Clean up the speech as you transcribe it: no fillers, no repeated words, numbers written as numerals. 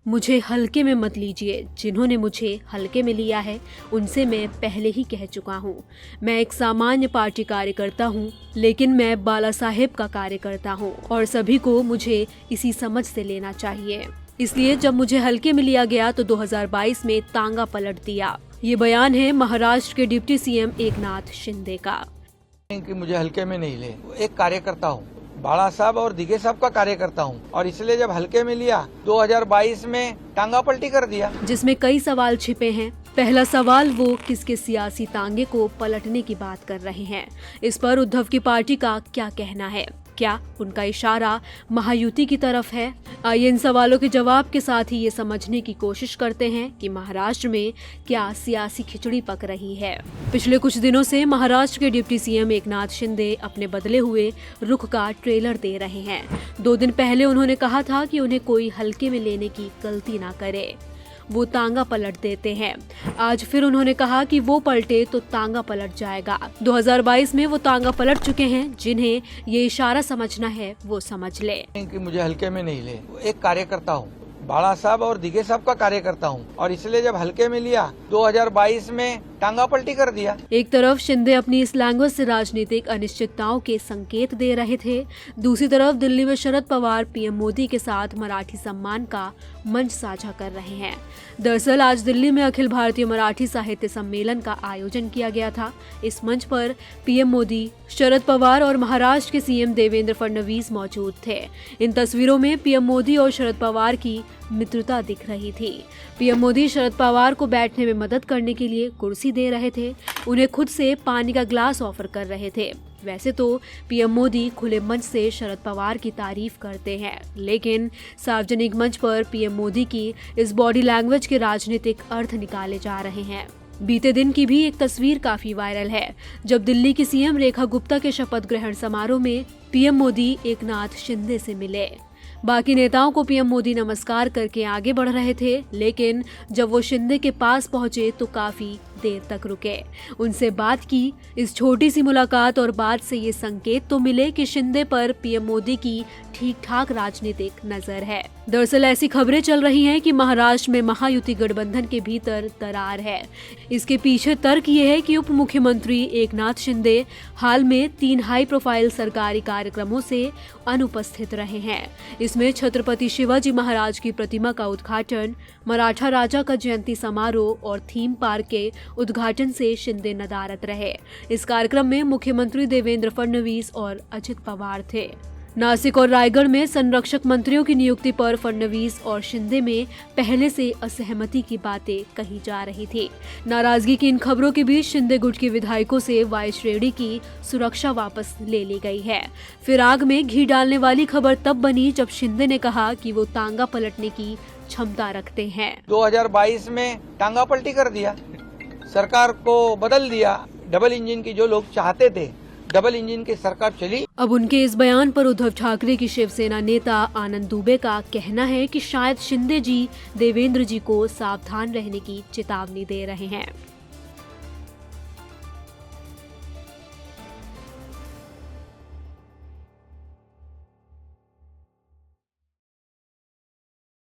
मुझे हल्के में मत लीजिए। जिन्होंने मुझे हल्के में लिया है उनसे मैं पहले ही कह चुका हूँ। मैं एक सामान्य पार्टी कार्यकर्ता हूँ, लेकिन मैं बाला साहेब का कार्यकर्ता हूँ और सभी को मुझे इसी समझ से लेना चाहिए। इसलिए जब मुझे हल्के में लिया गया तो 2022 में तांगा पलट दिया। ये बयान है महाराष्ट्र के डिप्टी सीएम एकनाथ शिंदे का। कि मुझे हल्के में नहीं ले, एक कार्यकर्ता हूँ, बाला साहब और दिगे साहब का कार्यकर्ता हूँ और इसलिए जब हल्के में लिया 2022 में टांगा पलटी कर दिया, जिसमें कई सवाल छिपे हैं। पहला सवाल, वो किसके सियासी तांगे को पलटने की बात कर रहे हैं। इस पर उद्धव की पार्टी का क्या कहना है? क्या उनका इशारा महायुति की तरफ है? आइए इन सवालों के जवाब के साथ ही ये समझने की कोशिश करते हैं कि महाराष्ट्र में क्या सियासी खिचड़ी पक रही है। पिछले कुछ दिनों से महाराष्ट्र के डिप्टी सीएम एकनाथ शिंदे अपने बदले हुए रुख का ट्रेलर दे रहे हैं। 2 दिन पहले उन्होंने कहा था कि उन्हें कोई हल्के में लेने की गलती ना करे, वो तांगा पलट देते हैं। आज फिर उन्होंने कहा कि वो पलटे तो तांगा पलट जाएगा। 2022 में वो तांगा पलट चुके हैं। जिन्हें ये इशारा समझना है वो समझ ले कि मुझे हल्के में नहीं ले, एक कार्यकर्ता हूँ, बाला साहब और दिगे साहब का कार्यकर्ता हूँ और इसलिए जब हल्के में लिया 2022 में टांगा पलटी कर दिया। एक तरफ शिंदे अपनी इस लैंग्वेज से राजनीतिक अनिश्चितताओं के संकेत दे रहे थे, दूसरी तरफ दिल्ली में शरद पवार पीएम मोदी के साथ मराठी सम्मान का मंच साझा कर रहे हैं। दरअसल आज दिल्ली में अखिल भारतीय मराठी साहित्य सम्मेलन का आयोजन किया गया था। इस मंच पर पीएम मोदी, शरद पवार और महाराष्ट्र के सीएम देवेंद्र फडणवीस मौजूद थे। इन तस्वीरों में पीएम मोदी और शरद पवार की मित्रता दिख रही थी। पीएम मोदी शरद पवार को बैठने में मदद करने के लिए कुर्सी दे रहे थे, उन्हें खुद से पानी का ग्लास ऑफर कर रहे थे। वैसे तो पीएम मोदी खुले मंच से शरद पवार की तारीफ करते हैं, लेकिन सार्वजनिक मंच पर पीएम मोदी की इस बॉडी लैंग्वेज के राजनीतिक अर्थ निकाले जा रहे हैं। बीते दिन की भी एक तस्वीर काफी वायरल है, जब दिल्ली की सीएम रेखा गुप्ता के शपथ ग्रहण समारोह में पीएम मोदी एकनाथ शिंदे से मिले। बाकी नेताओं को पीएम मोदी नमस्कार करके आगे बढ़ रहे थे, लेकिन जब वो शिंदे के पास पहुंचे तो काफी देर तक रुके, उनसे बात की। इस छोटी सी मुलाकात और बात से ये संकेत तो मिले कि शिंदे पर पीएम मोदी की ठीक ठाक राजनीतिक नजर है। दरअसल ऐसी खबरें चल रही हैं कि महाराष्ट्र में महायुति गठबंधन के भीतर दरार है। इसके पीछे तर्क ये है कि उप मुख्यमंत्री एकनाथ शिंदे हाल में 3 हाई प्रोफाइल सरकारी कार्यक्रमों से अनुपस्थित रहे हैं। इसमें छत्रपति शिवाजी महाराज की प्रतिमा का उद्घाटन, मराठा राजा का जयंती समारोह और थीम पार्क के उद्घाटन से शिंदे नदारद रहे। इस कार्यक्रम में मुख्यमंत्री देवेंद्र फडणवीस और अजित पवार थे। नासिक और रायगढ़ में संरक्षक मंत्रियों की नियुक्ति पर फडणवीस और शिंदे में पहले से असहमति की बातें कही जा रही थी। नाराजगी की इन खबरों के बीच शिंदे गुट के विधायकों से वाई श्रेणी की सुरक्षा वापस ले ली गई है। फिर आग में घी डालने वाली खबर तब बनी जब शिंदे ने कहा कि वो तांगा पलटने की क्षमता रखते हैं। 2022 में टांगा पलटी कर दिया, सरकार को बदल दिया। डबल इंजन की जो लोग चाहते थे, डबल इंजन की सरकार चली। अब उनके इस बयान पर उद्धव ठाकरे की शिवसेना नेता आनंद दुबे का कहना है कि शायद शिंदे जी देवेंद्र जी को सावधान रहने की चेतावनी दे रहे हैं।